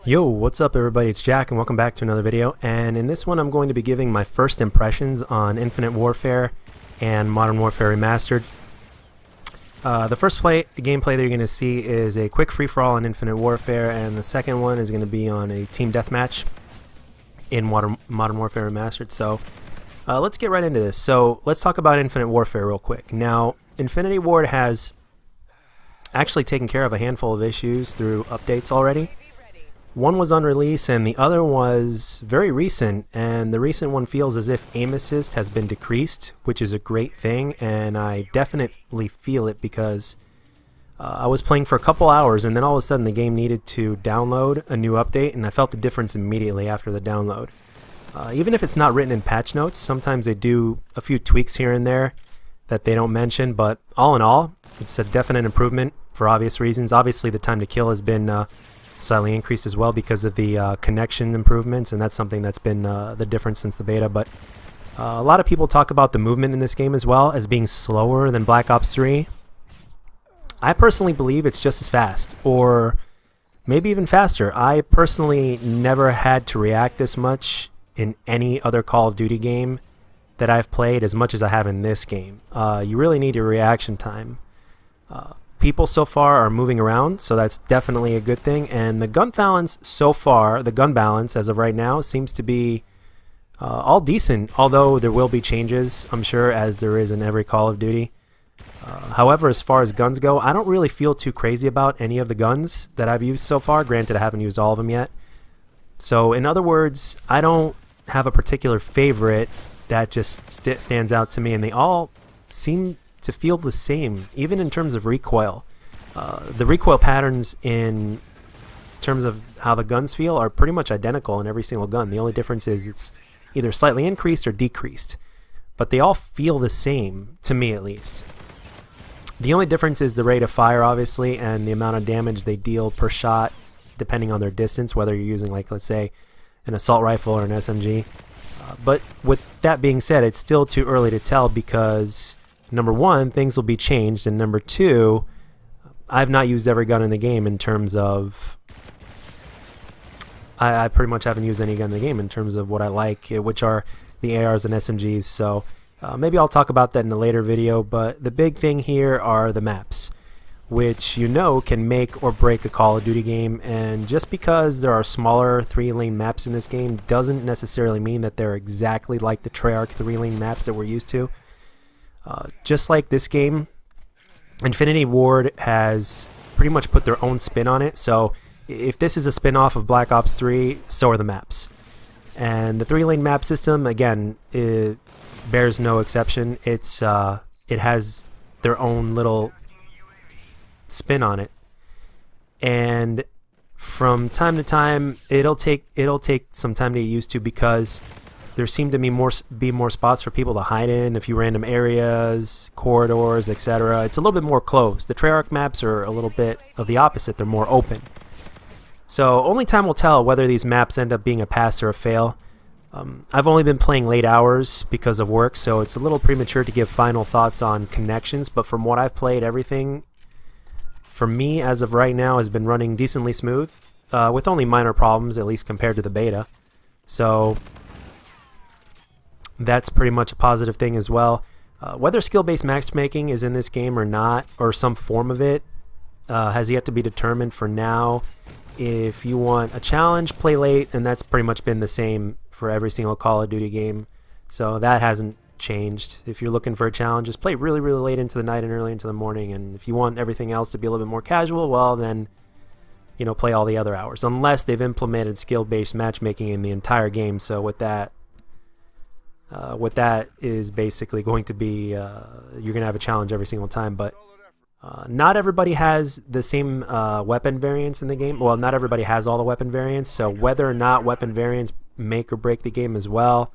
Yo, what's up everybody, it's Jack and welcome back to another video, and in this one I'm going to be giving my first impressions on Infinite Warfare and Modern Warfare Remastered. The first gameplay that you're going to see is a quick free-for-all on Infinite Warfare, and the second one is going to be on a team deathmatch in Modern Warfare Remastered. So let's get right into this. So let's talk about Infinite Warfare real quick. Now, Infinity Ward has actually taken care of a handful of issues through updates already. One was on release and the other was very recent, and the recent one feels as if aim assist has been decreased, which is a great thing, and I definitely feel it because I was playing for a couple hours and then all of a sudden the game needed to download a new update, and I felt the difference immediately after the download. Even if it's not written in patch notes, sometimes they do a few tweaks here and there that they don't mention, but all in all, it's a definite improvement for obvious reasons. Obviously the time to kill has been slightly increased as well because of the connection improvements, and that's something that's been the difference since the beta. But a lot of people talk about the movement in this game as well as being slower than Black Ops 3. I personally believe it's just as fast, or maybe even faster. I personally never had to react this much in any other Call of Duty game that I've played as much as I have in this game. You really need your reaction time. People so far are moving around, so that's definitely a good thing, and the gun balance so far, the gun balance as of right now, seems to be all decent, although there will be changes, I'm sure, as there is in every Call of Duty. However, as far as guns go, I don't really feel too crazy about any of the guns that I've used so far. Granted, I haven't used all of them yet. So in other words, I don't have a particular favorite that just stands out to me, and they all seem to feel the same, even in terms of recoil. The recoil patterns in terms of how the guns feel are pretty much identical in every single gun. The only difference is it's either slightly increased or decreased, but they all feel the same, to me at least. The only difference is the rate of fire, obviously, and the amount of damage they deal per shot, depending on their distance, whether you're using, like, let's say, an assault rifle or an SMG. But with that being said, it's still too early to tell because number one, things will be changed, and number two, I've not used every gun in the game in terms of... I pretty much haven't used any gun in the game in terms of what I like, which are the ARs and SMGs, so maybe I'll talk about that in a later video, but the big thing here are the maps, which you know can make or break a Call of Duty game, and just because there are smaller 3-lane maps in this game doesn't necessarily mean that they're exactly like the Treyarch 3-lane maps that we're used to. Just like this game, Infinity Ward has pretty much put their own spin on it. So if this is a spin-off of Black Ops 3, so are the maps. And the 3-lane map system, again, it bears no exception. It has their own little spin on it. And from time to time, it'll take some time to get used to because there seem to be more spots for people to hide in, a few random areas, corridors, etc. It's a little bit more closed. The Treyarch maps are a little bit of the opposite. They're more open. So only time will tell whether these maps end up being a pass or a fail. I've only been playing late hours because of work, so it's a little premature to give final thoughts on connections, but from what I've played, everything for me as of right now has been running decently smooth, with only minor problems, at least compared to the beta. So that's pretty much a positive thing as well. Whether skill-based matchmaking is in this game or not, or some form of it, has yet to be determined for now. If you want a challenge, play late, and that's pretty much been the same for every single Call of Duty game. So that hasn't changed. If you're looking for a challenge, just play really, really late into the night and early into the morning. And if you want everything else to be a little bit more casual, well then, you know, play all the other hours. Unless they've implemented skill-based matchmaking in the entire game. So with that is basically going to be you're going to have a challenge every single time, but not everybody has the same weapon variants in the game. Well, not everybody has all the weapon variants, so whether or not weapon variants make or break the game as well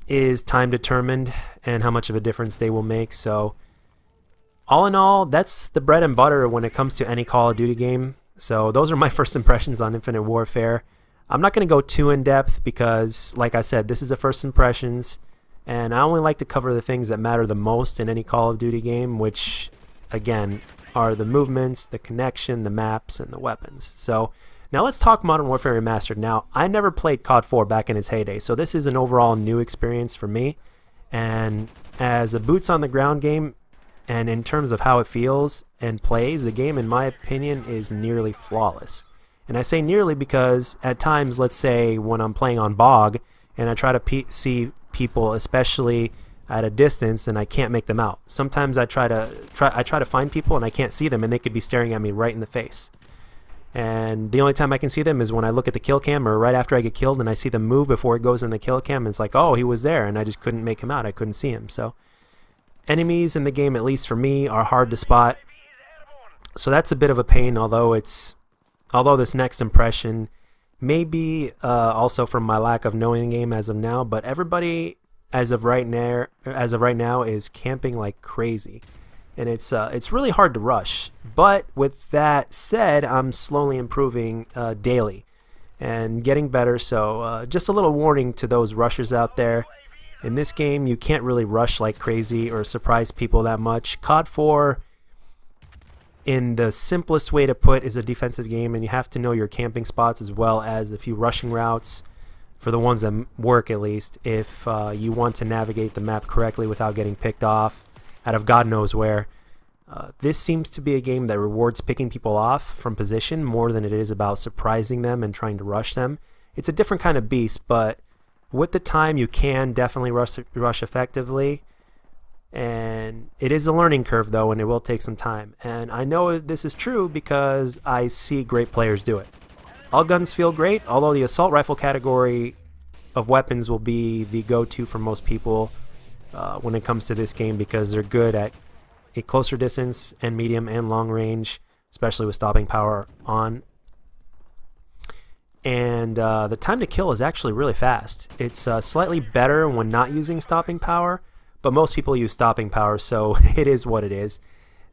is time determined, and how much of a difference they will make. So all in all, that's the bread and butter when it comes to any Call of Duty game. So those are my first impressions on Infinite Warfare. I'm not going to go too in-depth because, like I said, this is the first impressions, and I only like to cover the things that matter the most in any Call of Duty game, which, again, are the movements, the connection, the maps, and the weapons. So now let's talk Modern Warfare Remastered. Now, I never played COD 4 back in its heyday, so this is an overall new experience for me. And as a boots on the ground game, and in terms of how it feels and plays, the game, in my opinion, is nearly flawless. And I say nearly because at times, let's say when I'm playing on BOG, and I try to see people, especially at a distance, and I can't make them out. Sometimes I try to find people and I can't see them, and they could be staring at me right in the face. And the only time I can see them is when I look at the kill cam or right after I get killed and I see them move before it goes in the kill cam, and it's like, oh, he was there, and I just couldn't make him out. I couldn't see him. So enemies in the game, at least for me, are hard to spot. So that's a bit of a pain, although this next impression may be also from my lack of knowing the game as of now, but everybody as of right now is camping like crazy. And it's really hard to rush. But with that said, I'm slowly improving daily and getting better. So just a little warning to those rushers out there. In this game, you can't really rush like crazy or surprise people that much. COD 4, in the simplest way to put, is a defensive game, and you have to know your camping spots as well as a few rushing routes, for the ones that work at least, if you want to navigate the map correctly without getting picked off out of God knows where. This seems to be a game that rewards picking people off from position more than it is about surprising them and trying to rush them. It's a different kind of beast, but with the time you can definitely rush effectively. And it is a learning curve though, and it will take some time. And I know this is true because I see great players do it. All guns feel great, although the assault rifle category of weapons will be the go-to for most people when it comes to this game, because they're good at a closer distance and medium and long range, especially with stopping power on. And the time to kill is actually really fast. It's slightly better when not using stopping power, but most people use stopping power, so it is what it is.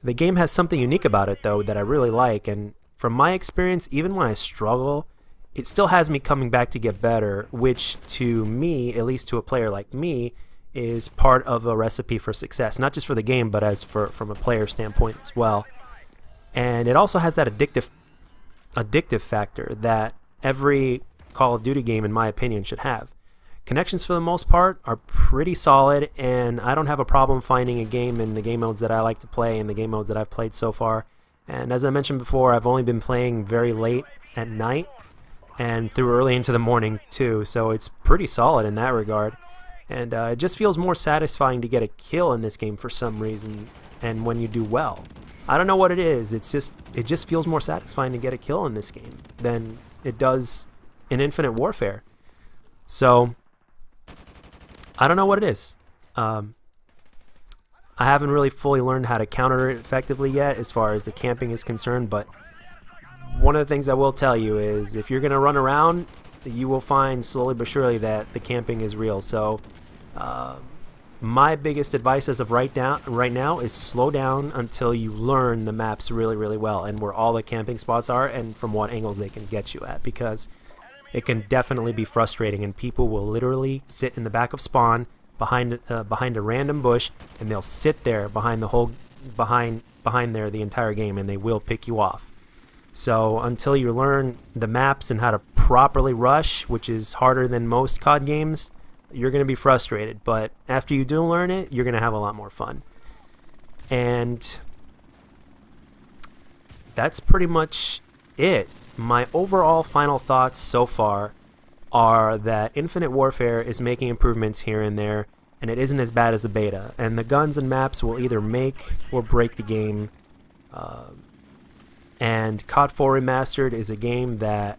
The game has something unique about it though that I really like, and from my experience, even when I struggle, it still has me coming back to get better, which to me, at least to a player like me, is part of a recipe for success, not just for the game, but from a player standpoint as well. And it also has that addictive factor that every Call of Duty game, in my opinion, should have. Connections for the most part are pretty solid, and I don't have a problem finding a game in the game modes that I like to play and the game modes that I've played so far. And as I mentioned before, I've only been playing very late at night and through early into the morning too, so it's pretty solid in that regard. And it just feels more satisfying to get a kill in this game for some reason, and when you do well. I don't know what it is, it just feels more satisfying to get a kill in this game than it does in Infinite Warfare. So I don't know what it is. I haven't really fully learned how to counter it effectively yet as far as the camping is concerned, but one of the things I will tell you is if you're going to run around, you will find slowly but surely that the camping is real. So my biggest advice as of right now is slow down until you learn the maps really, really well and where all the camping spots are and from what angles they can get you at, because it can definitely be frustrating, and people will literally sit in the back of spawn behind a random bush, and they'll sit there behind there the entire game, and they will pick you off. So until you learn the maps and how to properly rush, which is harder than most COD games, you're going to be frustrated. But after you do learn it, you're going to have a lot more fun. And that's pretty much it. My overall final thoughts so far are that Infinite Warfare is making improvements here and there, and it isn't as bad as the beta. And the guns and maps will either make or break the game. And COD 4 Remastered is a game that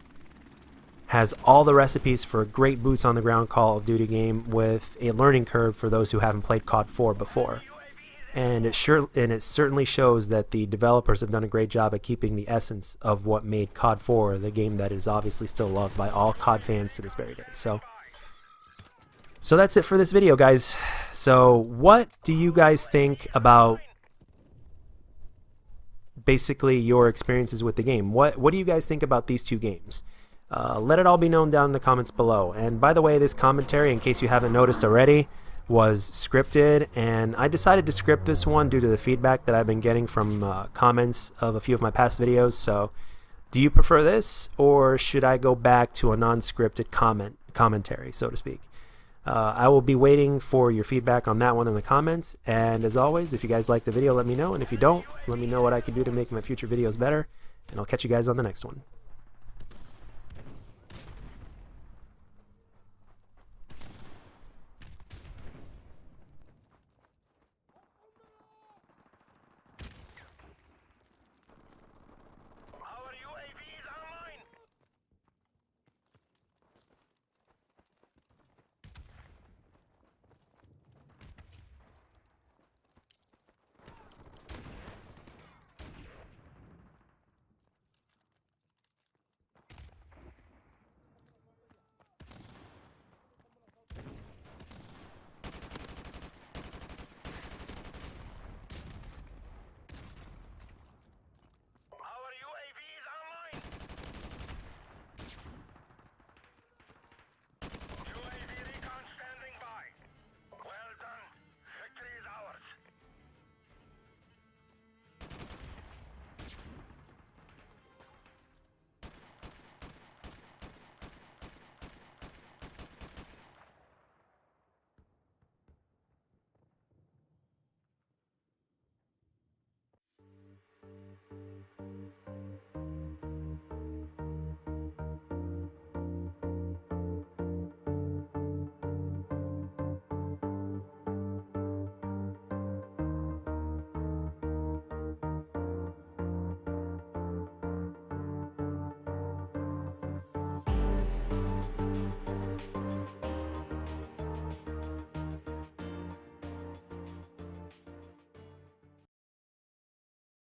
has all the recipes for a great boots on the ground Call of Duty game, with a learning curve for those who haven't played COD 4 before. And it certainly shows that the developers have done a great job at keeping the essence of what made COD 4 the game that is obviously still loved by all COD fans to this very day. So that's it for this video, guys. So what do you guys think about basically your experiences with the game? What do you guys think about these two games? Let it all be known down in the comments below. And by the way, this commentary, in case you haven't noticed already, was scripted, and I decided to script this one due to the feedback that I've been getting from comments of a few of my past videos. So do you prefer this, or should I go back to a non-scripted commentary, so to speak? I will be waiting for your feedback on that one in the comments, and as always, if you guys like the video, let me know, and if you don't, let me know what I can do to make my future videos better, and I'll catch you guys on the next one.